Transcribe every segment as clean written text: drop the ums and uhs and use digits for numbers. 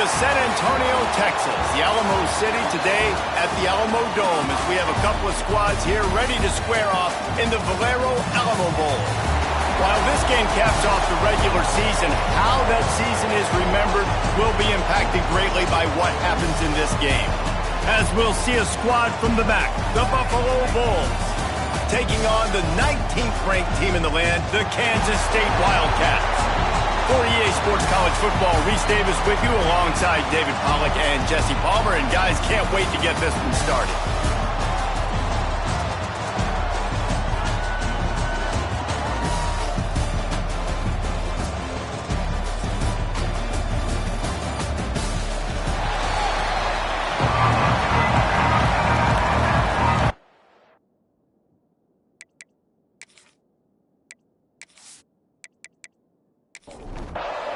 to San Antonio, Texas, the Alamo City today at the Alamo Dome as we have a couple of squads here ready to square off in the Valero Alamo Bowl. While this game caps off the regular season, how that season is remembered will be impacted greatly by what happens in this game. As we'll see a squad from the back, the Buffalo Bulls, taking on the 19th ranked team in the land, the Kansas State Wildcats. For EA Sports College Football, Reese Davis with you alongside David Pollack and Jesse Palmer. And guys, can't wait to get this one started.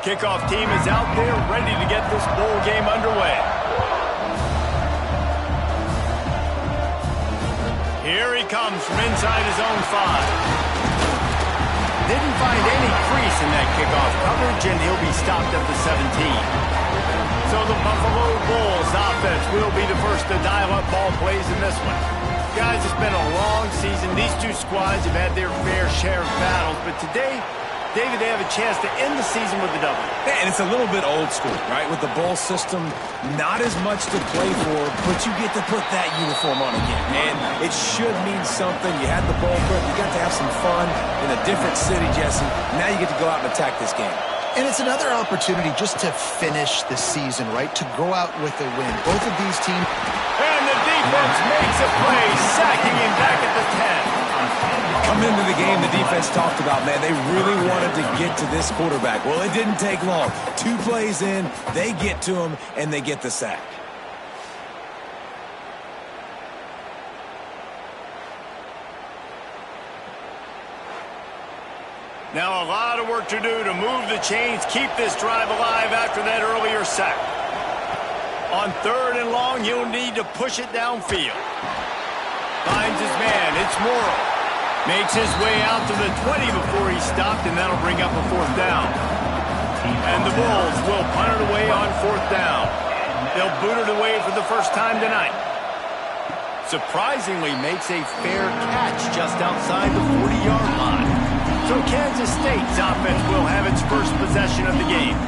Kickoff team is out there ready to get this bowl game underway. Here he comes from inside his own 5. Didn't find any crease in that kickoff coverage, and he'll be stopped at the 17. So the Buffalo Bulls offense will be the first to dial up ball plays in this one. Guys, it's been a long season. These two squads have had their fair share of battles, but today, David, they have a chance to end the season with a W. And it's a little bit old school, right? With the bowl system, not as much to play for, but you get to put that uniform on again. And it should mean something. You had the bowl prep. You got to have some fun in a different city, Jesse. Now you get to go out and attack this game. And it's another opportunity just to finish the season, right? To go out with a win. Both of these teams. And the defense makes a play, sacking him back at the 10. Coming into the game, the defense talked about, man, they really wanted to get to this quarterback. Well, it didn't take long. 2 plays in, they get to him, and they get the sack. Now a lot of work to do to move the chains, keep this drive alive after that earlier sack. On 3rd and long, he'll need to push it downfield. Finds his man, it's Morrow. Makes his way out to the 20 before he stopped, and that'll bring up a 4th down. And the Bulls will punt it away on 4th down. They'll boot it away for the first time tonight. Surprisingly makes a fair catch just outside the 40-yard line. So Kansas State's offense will have its first possession of the game.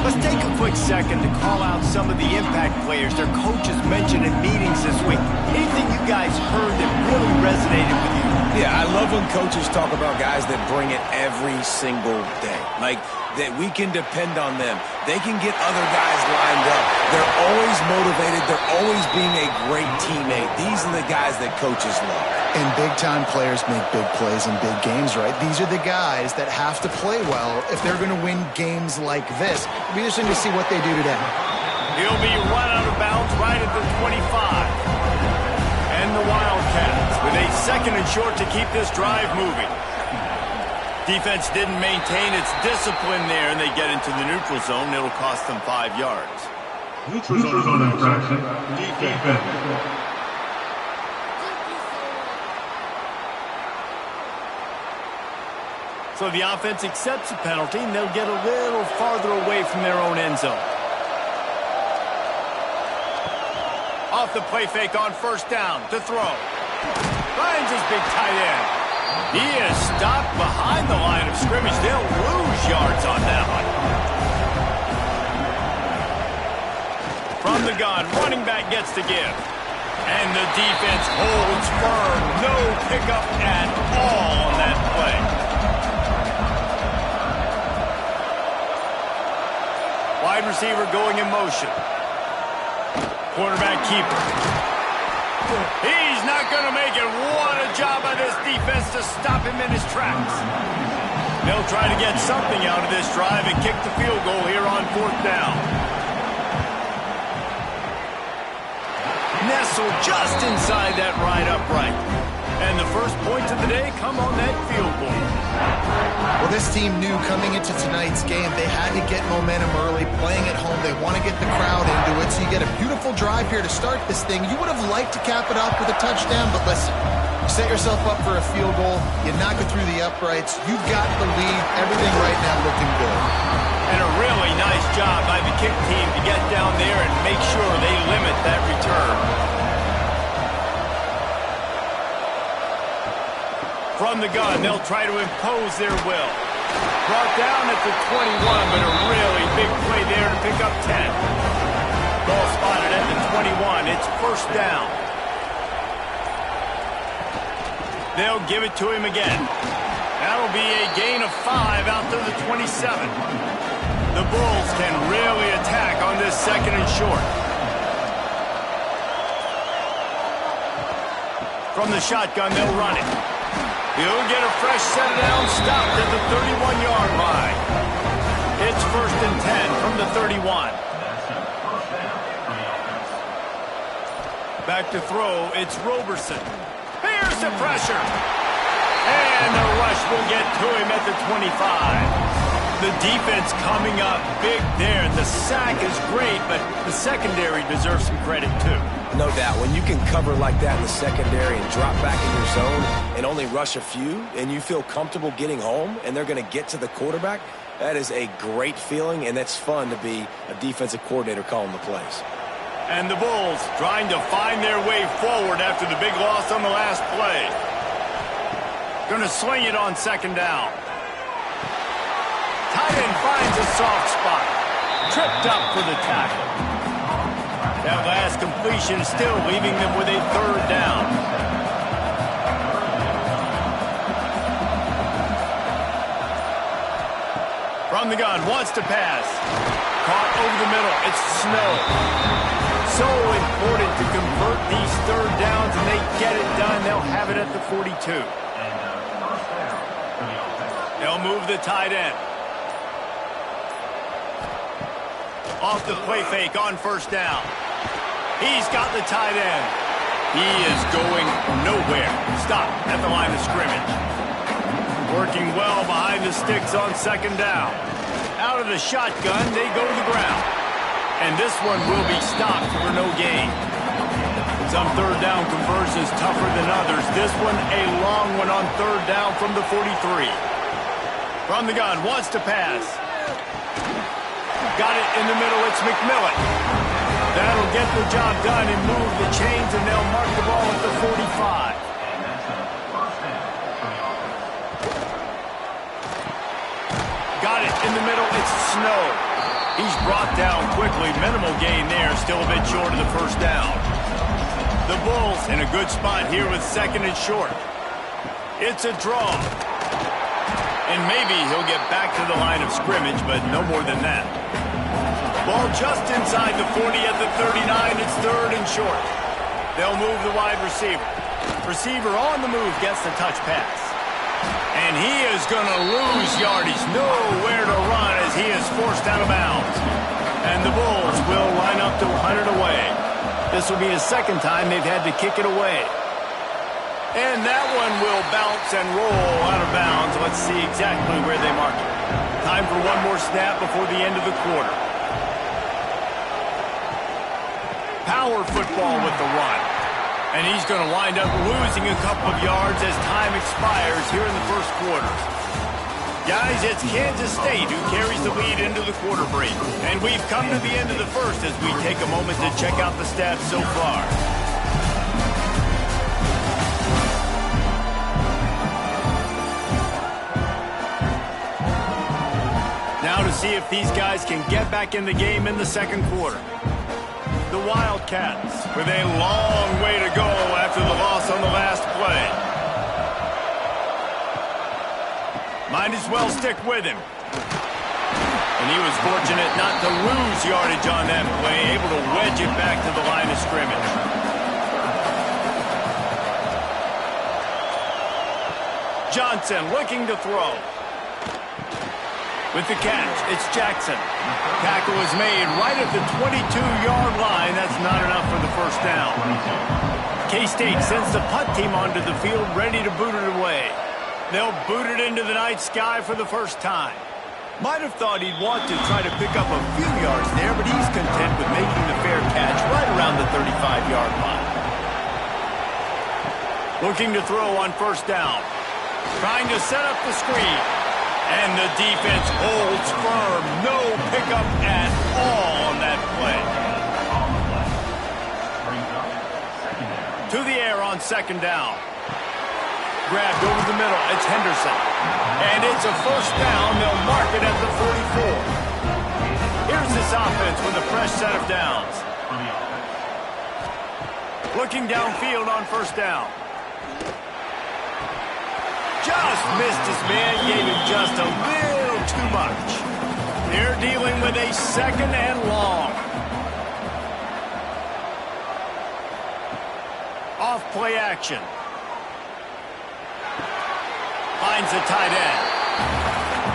Let's take a quick second to call out some of the impact players their coaches mentioned in meetings this week. Anything you guys heard that really resonated with you? Yeah, I love when coaches talk about guys that bring it every single day. Like, that we can depend on them. They can get other guys lined up. They're always motivated. They're always being a great teammate. These are the guys that coaches love. And big-time players make big plays in big games, right? These are the guys that have to play well if they're going to win games like this. It'll be interesting to see what they do today. He'll be run out of bounds right at the 25. And the Wildcats with a 2nd and short to keep this drive moving. Defense didn't maintain its discipline there, and they get into the neutral zone. It'll cost them 5 yards. Neutral zone infraction. Defense. So the offense accepts the penalty, and they'll get a little farther away from their own end zone. Off the play fake on 1st down to throw. Finds his big tight end. He is stopped behind the line of scrimmage. They'll lose yards on that one. From the gun, running back gets to give. And the defense holds firm. No pickup at all on that play. Wide receiver going in motion. Quarterback keeper. He's not going to make it. What a job by this defense to stop him in his tracks. They'll try to get something out of this drive and kick the field goal here on 4th down. Nestled just inside that right upright. And the first points of the day come on that field goal. Well, this team knew coming into tonight's game they had to get momentum early, playing at home. They want to get the crowd into it, so you get a beautiful drive here to start this thing. You would have liked to cap it off with a touchdown, but listen, you set yourself up for a field goal, you knock it through the uprights, you've got the lead, everything right now looking good. And a really nice job by the kick team to get down there and make sure they limit that return. From the gun, they'll try to impose their will. Brought down at the 21, but a really big play there to pick up 10. Ball spotted at the 21. It's first down. They'll give it to him again. That'll be a gain of 5 out to the 27. The Bulls can really attack on this second and short. From the shotgun, they'll run it. He'll get a fresh set down, stopped at the 31-yard line. It's first and 10 from the 31. Back to throw, it's Roberson. Here's the pressure. And the rush will get to him at the 25. The defense coming up big there. The sack is great, but the secondary deserves some credit too. No doubt. When you can cover like that in the secondary and drop back in your zone and only rush a few, and you feel comfortable getting home and they're going to get to the quarterback, that is a great feeling, and that's fun to be a defensive coordinator calling the plays. And the Bulls trying to find their way forward after the big loss on the last play. Going to sling it on second down. Tight end finds a soft spot. Tripped up for the tackle. That last completion is still leaving them with a third down. From the gun, wants to pass. Caught over the middle. It's Snow. So important to convert these third downs, and they get it done. They'll have it at the 42. They'll move the tight end. Off the play fake on first down. He's got the tight end. He is going nowhere. Stop at the line of scrimmage. Working well behind the sticks on second down. Out of the shotgun, they go to the ground. And this one will be stopped for no gain. Some third down conversions tougher than others. This one a long one on third down from the 43. From the gun, wants to pass. Got it in the middle, it's McMillan. That'll get the job done and move the chains, and they'll mark the ball at the 45. Got it in the middle, it's Snow. He's brought down quickly, minimal gain there, still a bit short of the first down. The Bulls in a good spot here with second and short. It's a draw. And maybe he'll get back to the line of scrimmage, but no more than that. Ball just inside the 40 at the 39. It's third and short. They'll move the wide receiver. Receiver on the move gets the touch pass. And he is going to lose yardage. Nowhere to run as he is forced out of bounds. And the Bulls will line up to hunt it away. This will be the second time they've had to kick it away. And that one will bounce and roll out of bounds. Let's see exactly where they mark it. Time for one more snap before the end of the quarter. Power football with the run. And he's going to wind up losing a couple of yards as time expires here in the first quarter. Guys, it's Kansas State who carries the lead into the quarter break. And we've come to the end of the first as we take a moment to check out the stats so far. Now to see if these guys can get back in the game in the second quarter. The Wildcats with a long way to go after the loss on the last play. Might as well stick with him. And he was fortunate not to lose yardage on that play, able to wedge it back to the line of scrimmage. Johnson looking to throw. With the catch, it's Jackson. Tackle is made right at the 22-yard line. That's not enough for the first down. K-State sends the punt team onto the field, ready to boot it away. They'll boot it into the night sky for the first time. Might have thought he'd want to try to pick up a few yards there, but he's content with making the fair catch right around the 35-yard line. Looking to throw on first down. Trying to set up the screen. And the defense holds firm. No pickup at all on that play. To the air on second down. Grabbed over the middle. It's Henderson. And it's a first down. They'll mark it at the 44. Here's this offense with a fresh set of downs. Looking downfield on first down. Just missed his man. Gave him just a little too much. They're dealing with a second and long. Off play action. Finds the tight end.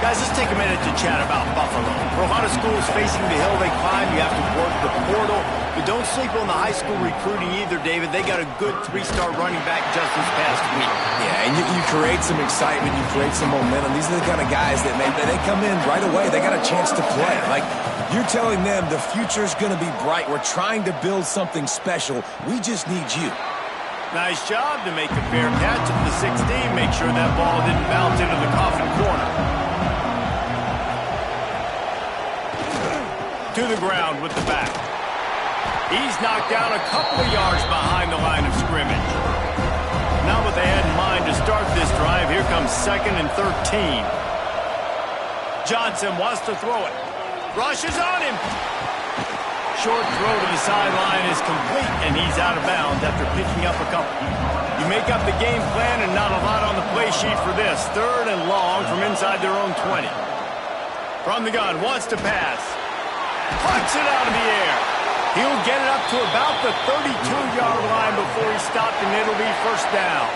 Guys, let's take a minute to chat about Buffalo. For a lot of schools facing the hill they climb, you have to work the portal. But don't sleep on the high school recruiting either, David. They got a good 3-star running back just this past week. Yeah, and you create some excitement, you create some momentum. These are the kind of guys that they come in right away. They got a chance to play. Like, you're telling them the future's going to be bright. We're trying to build something special. We just need you. Nice job to make a fair catch at the 16. Make sure that ball didn't bounce into the coffin corner. To the ground with the back. He's knocked down a couple of yards behind the line of scrimmage. Not what they had in mind to start this drive. Here comes 2nd and 13. Johnson wants to throw it. Rushes on him. Short throw to the sideline is complete, and he's out of bounds after picking up a couple. You make up the game plan and not a lot on the play sheet for this. 3rd and long from inside their own 20. From the gun, wants to pass. Puts it out of the air. He'll get it up to about the 32-yard line before he's stopped, and it'll be first down.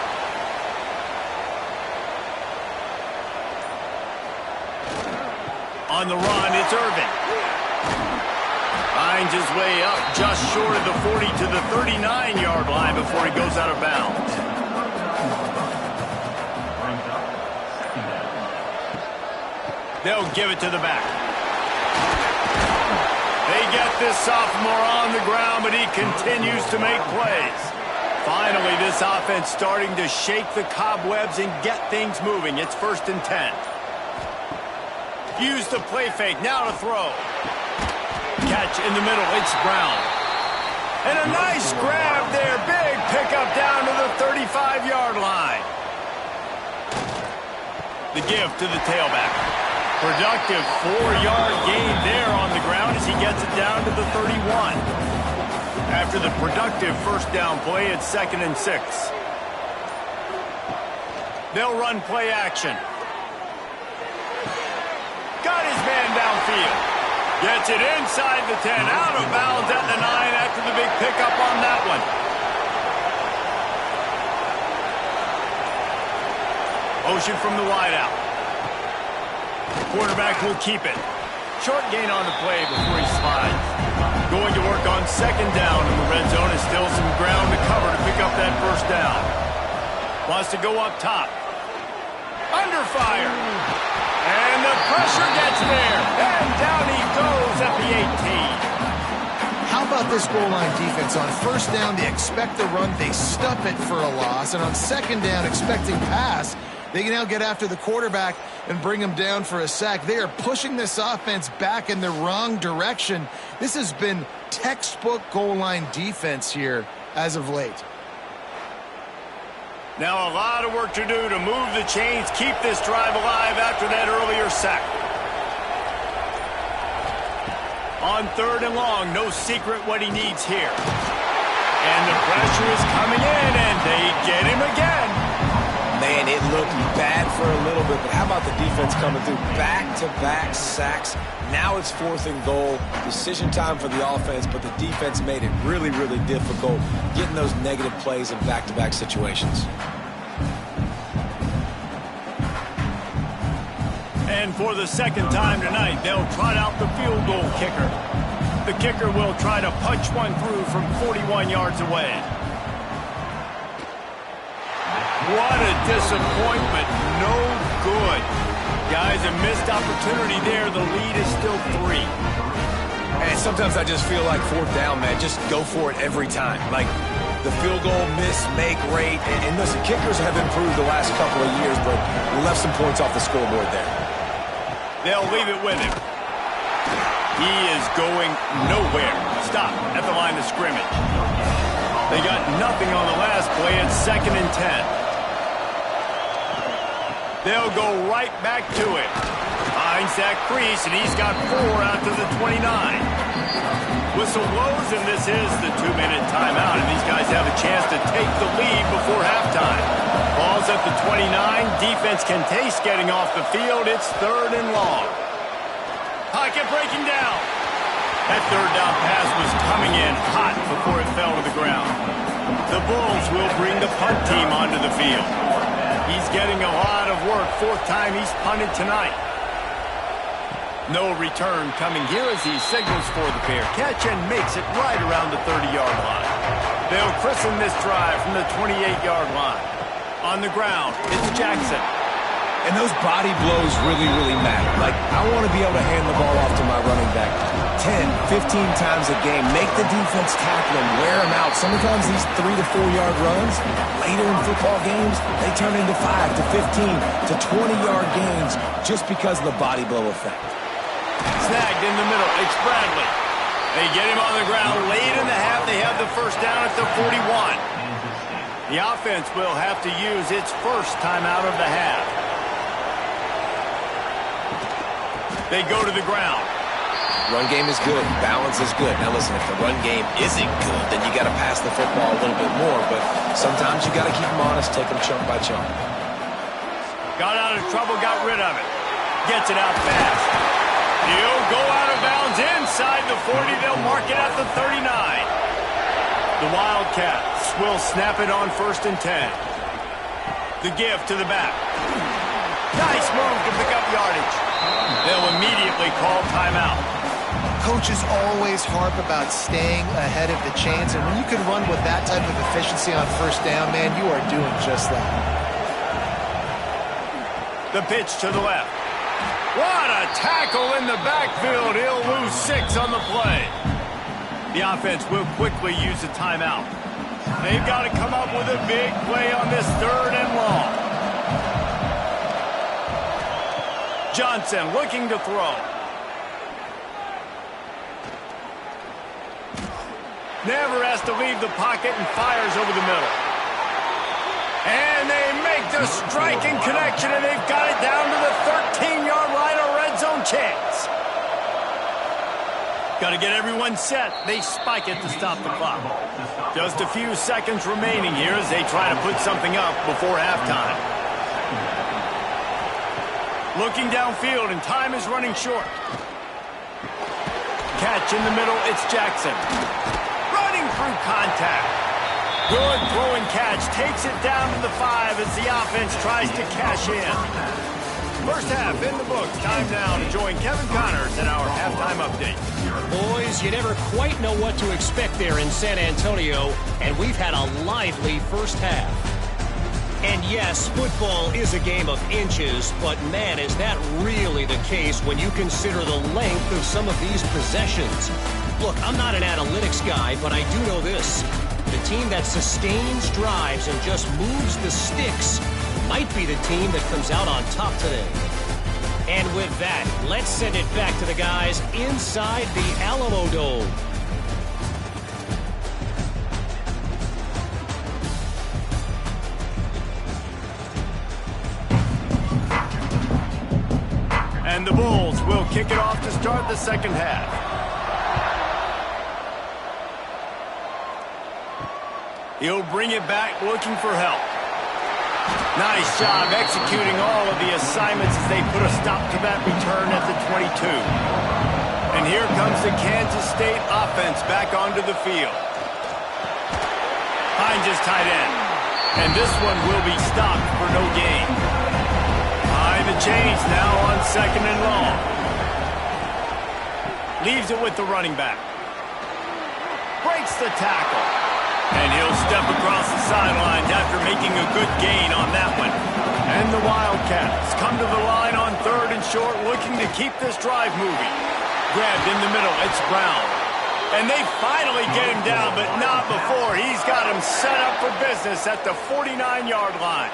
On the run, it's Irvin. Finds his way up just short of the 40 to the 39-yard line before he goes out of bounds. They'll give it to the back. They get this sophomore on the ground, but he continues to make plays. Finally, this offense starting to shake the cobwebs and get things moving. It's 1st and 10. Use the play fake. Now to throw. Catch in the middle. It's Brown. And a nice grab there. Big pickup down to the 35-yard line. The give to the tailback. Productive 4-yard gain there on the ground as he gets it down to the 31. After the productive first down play, it's 2nd and 6. They'll run play action. Got his man downfield. Gets it inside the 10, out of bounds at the 9 after the big pickup on that one. Motion from the wideout. Quarterback will keep it. Short gain on the play before he slides. Going to work on 2nd down in the red zone and still some ground to cover to pick up that first down. Wants to go up top. Under fire. And the pressure gets there. And down he goes at the 18. How about this goal line defense? On first down, they expect the run. They stuff it for a loss. And on 2nd down, expecting pass, they can now get after the quarterback and bring him down for a sack. They are pushing this offense back in the wrong direction. This has been textbook goal line defense here as of late. Now a lot of work to do to move the chains, keep this drive alive after that earlier sack. On 3rd and long, no secret what he needs here. And the pressure is coming in, and they get him again. Man, it looked bad for a little bit, but how about the defense coming through? Back-to-back sacks. Now it's 4th and goal. Decision time for the offense, but the defense made it really, really difficult getting those negative plays in back-to-back situations. And for the 2nd time tonight, they'll trot out the field goal kicker. The kicker will try to punch one through from 41 yards away. What a disappointment. No good. Guys, a missed opportunity there. The lead is still 3. And sometimes I just feel like 4th down, man. Just go for it every time. Like the field goal miss-make rate. And listen, kickers have improved the last couple of years, but we left some points off the scoreboard there. They'll leave it with him. He is going nowhere. Stop at the line of scrimmage. They got nothing on the last play. It's 2nd and 10. They'll go right back to it. Finds that crease, and he's got 4 out to the 29. Whistle blows, and this is the 2-minute timeout, and these guys have a chance to take the lead before halftime. Ball's at the 29. Defense can taste getting off the field. It's 3rd and long. Pocket breaking down. That 3rd down pass was coming in hot before it fell to the ground. The Bulls will bring the punt team onto the field. He's getting a lot of work. 4th time he's punted tonight. No return coming here as he signals for the fair catch and makes it right around the 30-yard line. They'll christen this drive from the 28-yard line. On the ground, it's Jackson. And those body blows really, really matter. Like, I want to be able to hand the ball off to my running back 10, 15 times a game. Make the defense tackle him, wear him out. Sometimes these 3 to 4-yard runs, later in football games, they turn into 5 to 15 to 20-yard gains just because of the body blow effect. Snagged in the middle. It's Bradley. They get him on the ground late in the half. They have the 1st down at the 41. The offense will have to use its 1st timeout of the half. They go to the ground. Run game is good. Balance is good. Now listen, if the run game isn't good, then you got to pass the football a little bit more. But sometimes you got to keep them honest, take them chunk by chunk. Got out of trouble, got rid of it. Gets it out fast. He'll go out of bounds inside the 40. They'll mark it at the 39. The Wildcats will snap it on 1st and 10. The give to the back. Nice move to pick up yardage. They'll immediately call timeout. Coaches always harp about staying ahead of the chains, and when you can run with that type of efficiency on 1st down, man, you are doing just that. The pitch to the left. What a tackle in the backfield. He'll lose 6 on the play. The offense will quickly use a timeout. They've got to come up with a big play on this 3rd and long. Johnson looking to throw. Never has to leave the pocket and fires over the middle. And they make the striking connection, and they've got it down to the 13-yard line, a red zone chance. Got to get everyone set. They spike it to stop the clock. Just a few seconds remaining here as they try to put something up before halftime. Looking downfield, and time is running short. Catch in the middle, it's Jackson. Running through contact. Good throwing catch. Takes it down to the 5 as the offense tries to cash in. 1st half in the books. Time now to join Kevin Connors in our halftime update. Boys, you never quite know what to expect there in San Antonio, and we've had a lively 1st half. And yes, football is a game of inches, but man, is that really the case when you consider the length of some of these possessions. Look, I'm not an analytics guy, but I do know this. The team that sustains drives and just moves the sticks might be the team that comes out on top today. And with that, let's send it back to the guys inside the Alamo Dome. And the Bulls will kick it off to start the 2nd half. He'll bring it back looking for help. Nice job executing all of the assignments as they put a stop to that return at the 22. And here comes the Kansas State offense back onto the field. Finds his tight end. And this one will be stopped for no gain. Behind the chains now on 2nd and long. Leaves it with the running back. Breaks the tackle. And he'll step across the sidelines after making a good gain on that one. And the Wildcats come to the line on 3rd and short, looking to keep this drive moving. Grabbed in the middle, it's Brown. And they finally get him down, but not before. He's got him set up for business at the 49-yard line.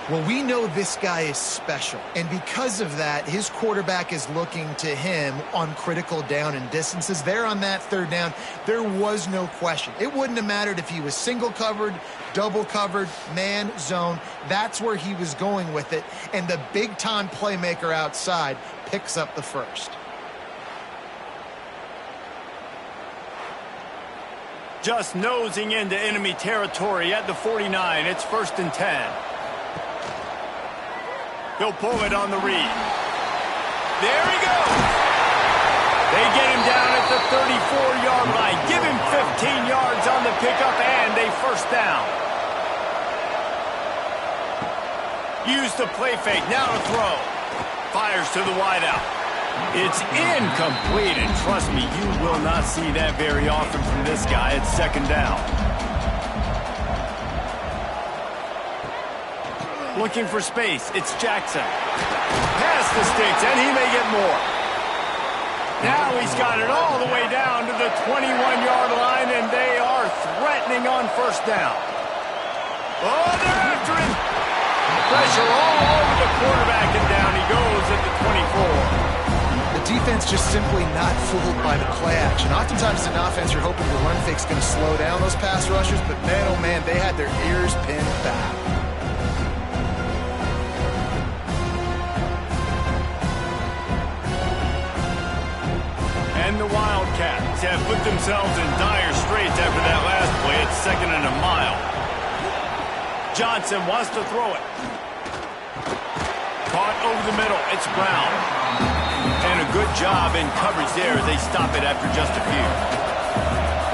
Well, we know this guy is special, and because of that, his quarterback is looking to him on critical down and distances. There on that third down, there was no question. It wouldn't have mattered if he was single covered, double covered, man, zone. That's where he was going with it, and the big-time playmaker outside picks up the first. Just nosing into enemy territory at the 49. It's 1st and 10. He'll pull it on the read. There he goes. They get him down at the 34-yard line. Give him 15 yards on the pickup and a first down. Use the play fake. Now to throw. Fires to the wideout. It's incomplete, and trust me, you will not see that very often from this guy. It's 2nd down. Looking for space. It's Jackson. Pass the sticks, and he may get more. Now he's got it all the way down to the 21-yard line, and they are threatening on first down. Oh, they're after him. Pressure all over the quarterback, and down he goes at the 24. The defense just simply not fooled by the play action. Oftentimes in offense, you're hoping the run fake's going to slow down those pass rushers, but man, oh man, they had their ears pinned back. And the Wildcats have put themselves in dire straits after that last play. It's 2nd and a mile. Johnson wants to throw it. Caught over the middle. It's Brown. And a good job in coverage there as they stop it after just a few.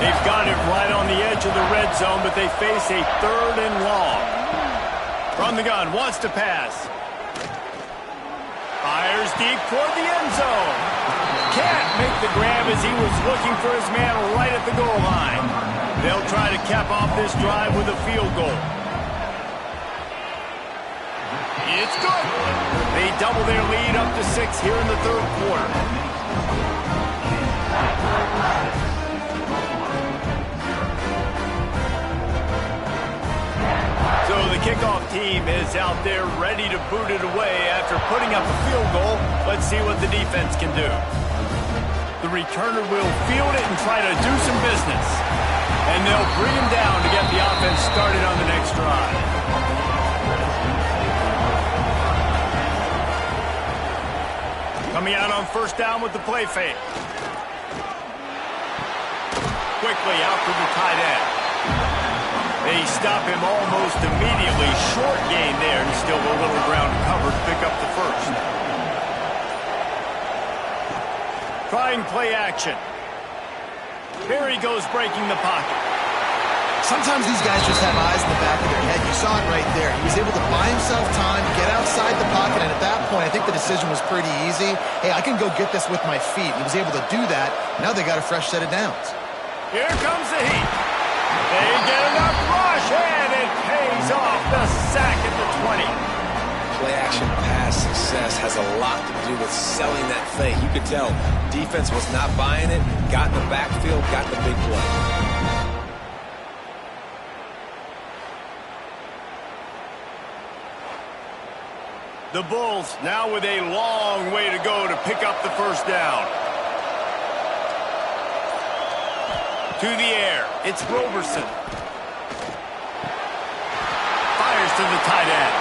They've got it right on the edge of the red zone, but they face a 3rd and long. From the gun, wants to pass. Fires deep toward the end zone. Can't make the grab as he was looking for his man right at the goal line. They'll try to cap off this drive with a field goal. It's good. They double their lead up to 6 here in the 3rd quarter. So the kickoff team is out there ready to boot it away after putting up a field goal. Let's see what the defense can do. The returner will field it and try to do some business. And they'll bring him down to get the offense started on the next drive. Coming out on first down with the play fake. Quickly out to the tight end. They stop him almost immediately. Short gain there, and still a little ground covered to pick up the first. Trying play action. Here he goes breaking the pocket. Sometimes these guys just have eyes in the back of their head. You saw it right there. He was able to buy himself time, get outside the pocket, and at that point, I think the decision was pretty easy. Hey, I can go get this with my feet. He was able to do that. Now they got a fresh set of downs. Here comes the heat. They get enough rush, and it pays off the sack at the 20. Play-action pass success has a lot to do with selling that fake. You could tell defense was not buying it, got in the backfield, got the big play. The Bulls now with a long way to go to pick up the first down. To the air, it's Roberson. Fires to the tight end.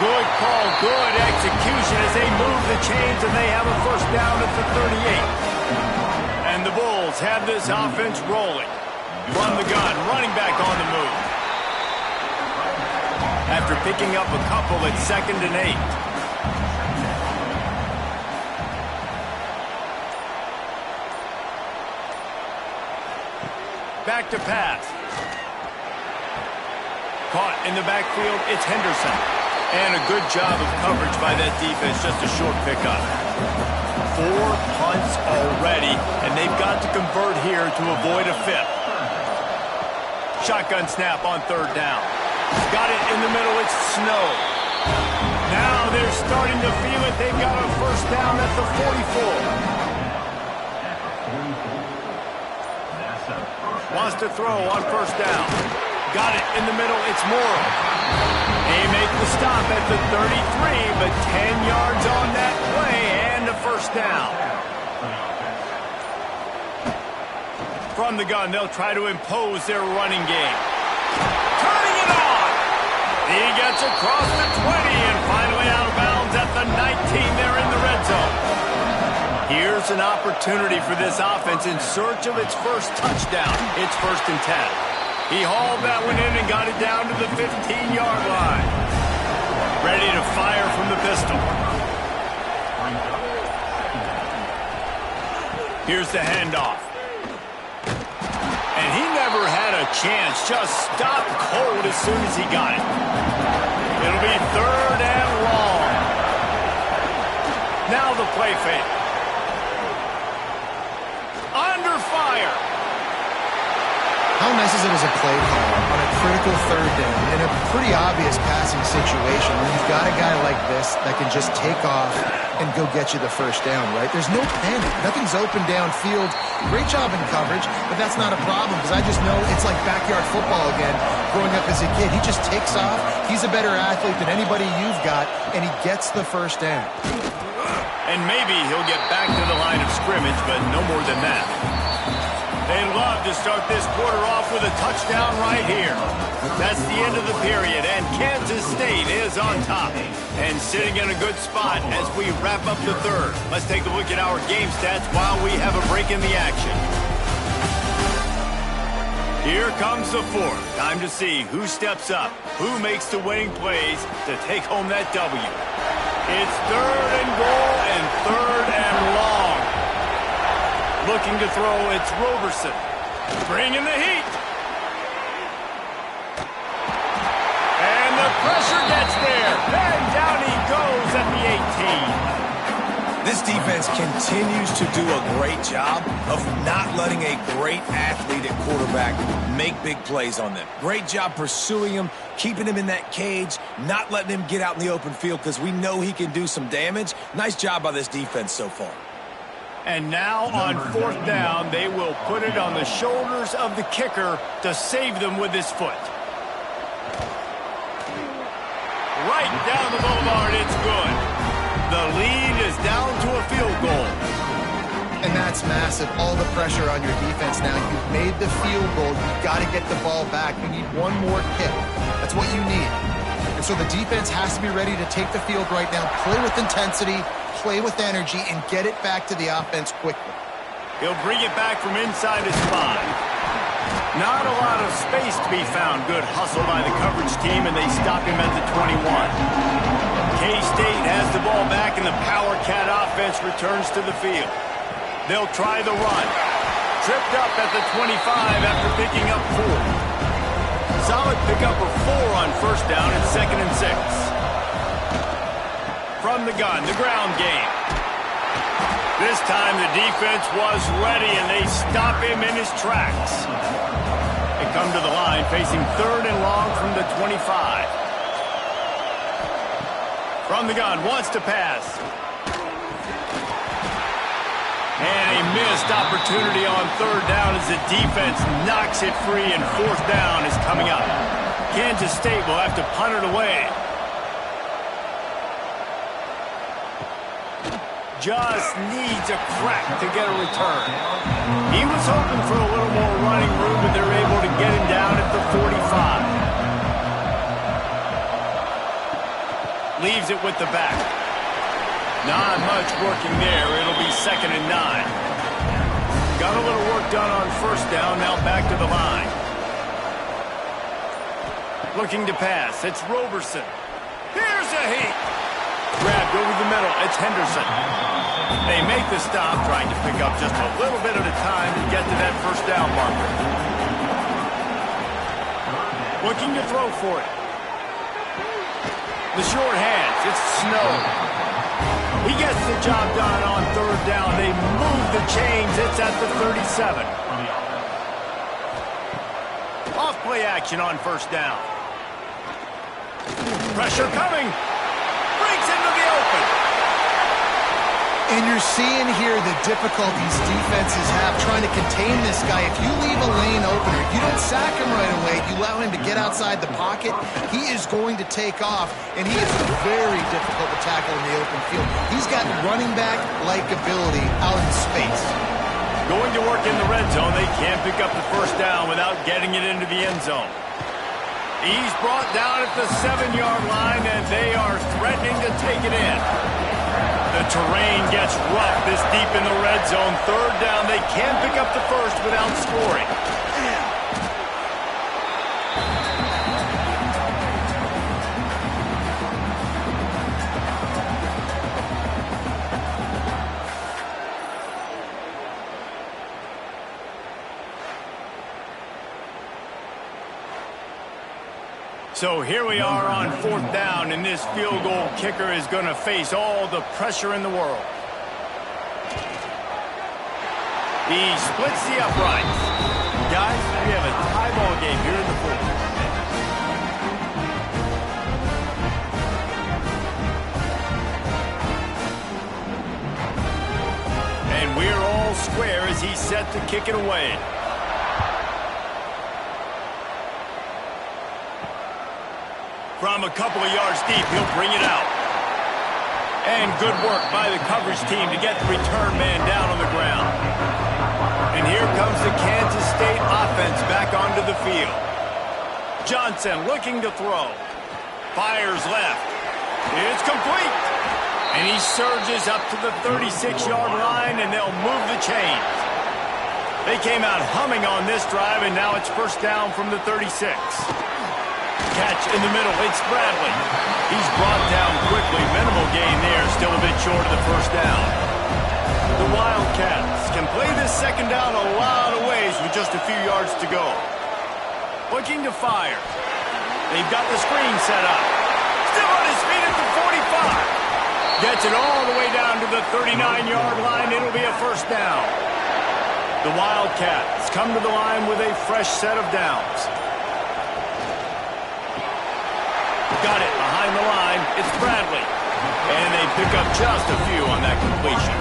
Good call, good execution as they move the chains, and they have a first down at the 38. And the Bulls have this offense rolling. From the gun, running back on the move. After picking up a couple at 2nd and 8. Back to pass. Caught in the backfield, it's Henderson. And a good job of coverage by that defense, just a short pickup. 4 punts already, and they've got to convert here to avoid a 5th. Shotgun snap on 3rd down. Got it in the middle, it's Snow. Now they're starting to feel it. They've got a first down at the 44. Wants to throw on first down. got it in the middle. It's Morrow. They make the stop at the 33, but 10 yards on that play and a first down. From the gun, they'll try to impose their running game. Turning it on! He gets across the 20 and finally out of bounds at the 19. They're in the red zone. Here's an opportunity for this offense in search of its first touchdown. It's 1st and 10. He hauled that one in and got it down to the 15-yard line. Ready to fire from the pistol. Here's the handoff. And he never had a chance. Just stopped cold as soon as he got it. It'll be 3rd and long. Now the play fake. Under fire. How nice is it as a play call on a critical 3rd down in a pretty obvious passing situation when you've got a guy like this that can just take off and go get you the first down, right? There's no panic. Nothing's open downfield. Great job in coverage, but that's not a problem because I just know it's like backyard football again growing up as a kid. He just takes off. He's a better athlete than anybody you've got, and he gets the first down. And maybe he'll get back to the line of scrimmage, but no more than that. They love to start this quarter off with a touchdown right here. That's the end of the period, and Kansas State is on top. And sitting in a good spot as we wrap up the 3rd. Let's take a look at our game stats while we have a break in the action. Here comes the 4th. Time to see who steps up, who makes the winning plays to take home that W. It's 3rd and goal and 3rd and long. Looking to throw, it's Roberson. Bringing the heat. And the pressure gets there. And down he goes at the 18. This defense continues to do a great job of not letting a great athlete at quarterback make big plays on them. Great job pursuing him, keeping him in that cage, not letting him get out in the open field because we know he can do some damage. Nice job by this defense so far. And now on 4th down, they will put it on the shoulders of the kicker to save them with his foot. Right down the boulevard, it's good. The lead is down to a field goal. And that's massive. All the pressure on your defense now. You've made the field goal. You've got to get the ball back. You need one more kick. That's what you need. And so the defense has to be ready to take the field right now, play with intensity, play with energy, and get it back to the offense quickly. He'll bring it back from inside his 5. Not a lot of space to be found. Good hustle by the coverage team, and they stop him at the 21. K-State has the ball back, and the Power Cat offense returns to the field. They'll try the run. Tripped up at the 25 after picking up 4. Solid pickup of 4 on 1st down and 2nd and 6. From the gun, the ground game. This time the defense was ready, and they stop him in his tracks. They come to the line, facing 3rd and long from the 25. From the gun, wants to pass. And a missed opportunity on 3rd down as the defense knocks it free, and 4th down is coming up. Kansas State will have to punt it away. Just needs a crack to get a return. He was hoping for a little more running room, but they're able to get him down at the 45. Leaves it with the back. Not much working there. It'll be 2nd and 9. Got a little work done on 1st down, now back to the line. Looking to pass. It's Roberson. Here's a heat. Grabbed over the middle. It's Henderson. They make the stop, trying to pick up just a little bit at a time and get to that 1st down marker. Looking to throw for it. The short hands. It's Snow. He gets the job done on 3rd down. They move the chains. It's at the 37. Off play action on 1st down. Pressure coming. Breaks into the open. And you're seeing here the difficulties defenses have trying to contain this guy. If you leave a lane open, or if you don't sack him right away, you allow him to get outside the pocket, he is going to take off, and he is very difficult to tackle in the open field. He's got running back-like ability out in space. Going to work in the red zone, they can't pick up the first down without getting it into the end zone. He's brought down at the 7-yard line, and they are threatening to take it in. The terrain gets rough this deep in the red zone. Third down, they can't pick up the first without scoring. So here we are on 4th down, and this field goal kicker is going to face all the pressure in the world. He splits the uprights. Guys, we have a tie ball game here in the 4th. And we're all square as he's set to kick it away. From a couple of yards deep, he'll bring it out. And good work by the coverage team to get the return man down on the ground. And here comes the Kansas State offense back onto the field. Johnson looking to throw. Fires left. It's complete. And he surges up to the 36-yard line, and they'll move the chains. They came out humming on this drive, and now it's first down from the 36. Catch in the middle, it's Bradley. He's brought down quickly. Minimal gain there, still a bit short of the first down. The Wildcats can play this second down a lot of ways with just a few yards to go. Looking to fire. They've got the screen set up. Still on his feet at the 45. Gets it all the way down to the 39-yard line. It'll be a first down. The Wildcats come to the line with a fresh set of downs. Got it behind the line. It's Bradley. And they pick up just a few on that completion.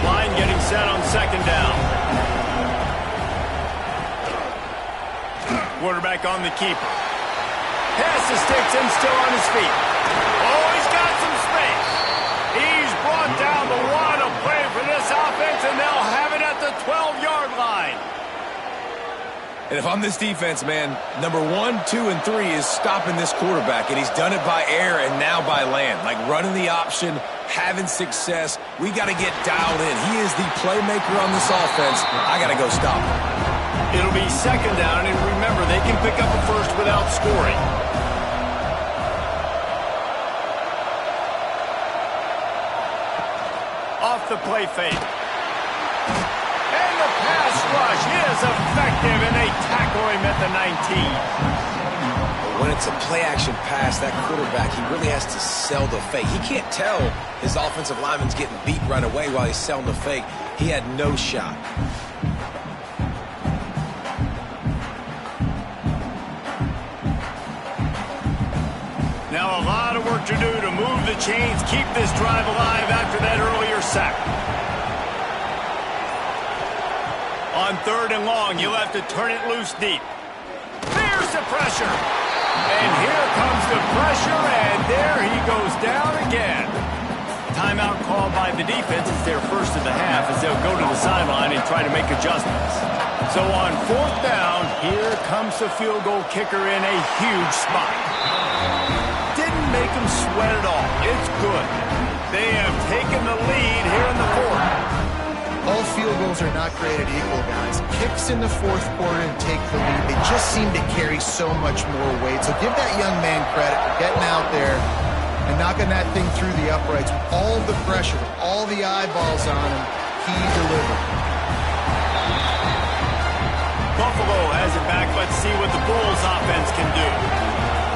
Line getting set on second down. Quarterback on the keeper. Pass to sticks and still on his feet. Oh, he's got some space. He's brought down the one to play for this offense, and they'll have it at the 12-yard line. And if I'm this defense, man, number 1, 2, and 3 is stopping this quarterback, and he's done it by air and now by land. Like running the option, having success. We got to get dialed in. He is the playmaker on this offense. I got to go stop him. It'll be second down, and remember, they can pick up a first without scoring. Off the play fake. And the pass rush is effective, and they tackle him at the 19. When it's a play-action pass, that quarterback, he really has to sell the fake. He can't tell his offensive lineman's getting beat right away while he's selling the fake. He had no shot. Now a lot of work to do to move the chains, keep this drive alive after that earlier sack. On third and long, you'll have to turn it loose deep. There's the pressure. And here comes the pressure, and there he goes down again. Timeout called by the defense. It's their first of the half as they'll go to the sideline and try to make adjustments. So on fourth down, here comes the field goal kicker in a huge spot. Didn't make him sweat at all. It's good. They have taken the lead here in the fourth. All field goals are not created equal, guys. Kicks in the fourth quarter and take the lead. They just seem to carry so much more weight. So give that young man credit for getting out there and knocking that thing through the uprights with all the pressure, with all the eyeballs on him. He delivered. Buffalo has it back. Let's see what the Bulls offense can do.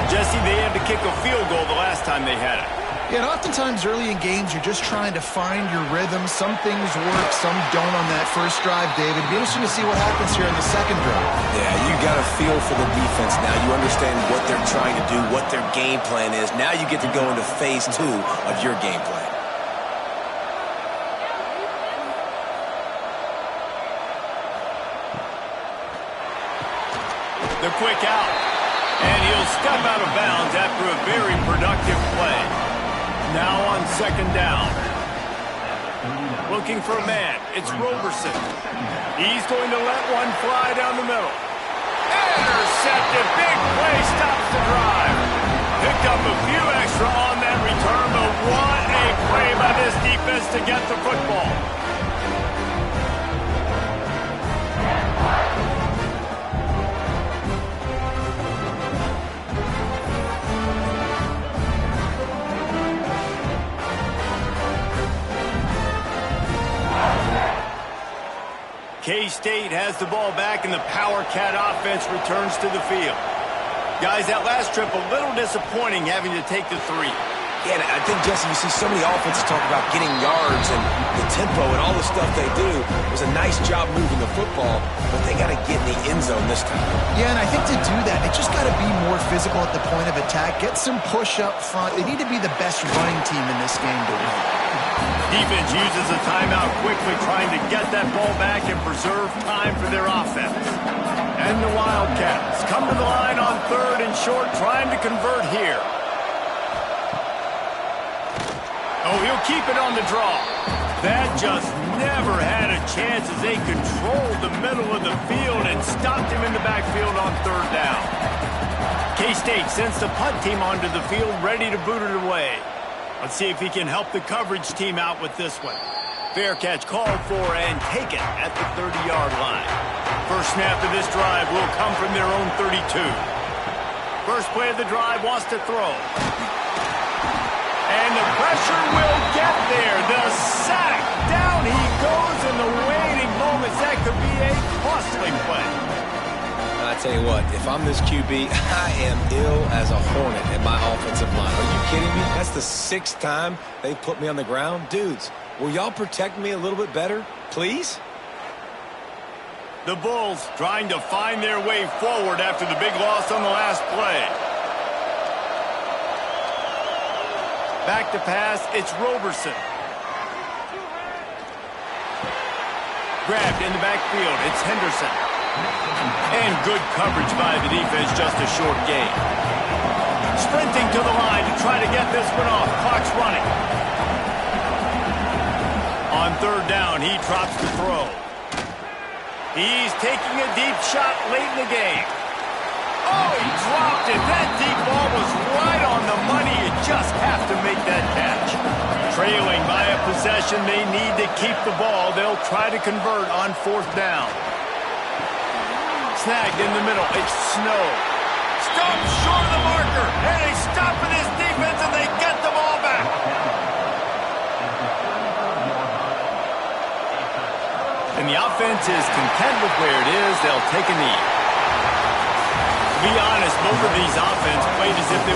Jesse, they had to kick a field goal the last time they had it. Yeah, and oftentimes early in games, you're just trying to find your rhythm. Some things work, some don't on that first drive, David. It'd be interesting to see what happens here in the second drive. Yeah, you got a feel for the defense now. You understand what they're trying to do, what their game plan is. Now you get to go into phase 2 of your game plan. The quick out. And he'll step out of bounds after a very productive play. Now on second down. Looking for a man. It's Roberson. He's going to let one fly down the middle. Intercepted. Big play stops the drive. Picked up a few extra on that return, but what a play by this defense to get the football. K-State has the ball back, and the Power Cat offense returns to the field. Guys, that last trip a little disappointing having to take the 3. Yeah, I think, Jesse, you see so many offenses talk about getting yards and the tempo and all the stuff they do. It was a nice job moving the football, but they got to get in the end zone this time. Yeah, and I think to do that, they just got to be more physical at the point of attack. Get some push up front. They need to be the best running team in this game to win. Defense uses a timeout quickly, trying to get that ball back and preserve time for their offense. And the Wildcats come to the line on third and short, trying to convert here. Oh, he'll keep it on the draw. That just never had a chance as they controlled the middle of the field and stopped him in the backfield on third down. K-State sends the punt team onto the field, ready to boot it away. Let's see if he can help the coverage team out with this one. Fair catch called for and taken at the 30-yard line. First snap of this drive will come from their own 32. First play of the drive wants to throw. And the pressure will get there. The sack. Down he goes in the waiting moments. That could be a costly play. I tell you what, if I'm this QB, I am ill as a hornet in my offensive line. Are you kidding me? That's the 6th time they put me on the ground. Dudes, will y'all protect me a little bit better, please? The Bulls trying to find their way forward after the big loss on the last play. Back to pass, it's Roberson. Grabbed in the backfield, it's Henderson. And good coverage by the defense, just a short gain. Sprinting to the line to try to get this one off. Clock's running. On third down, he drops the throw. He's taking a deep shot late in the game. Oh, he dropped it. That deep ball was right on the money. You just have to make that catch. Trailing by a possession, they need to keep the ball. They'll try to convert on fourth down. Snagged in the middle. It's Snow. Stopped short of the marker. And they stop for this defense, and they get the ball back. And the offense is content with where it is. They'll take a knee. To be honest, both of these offenses played as if they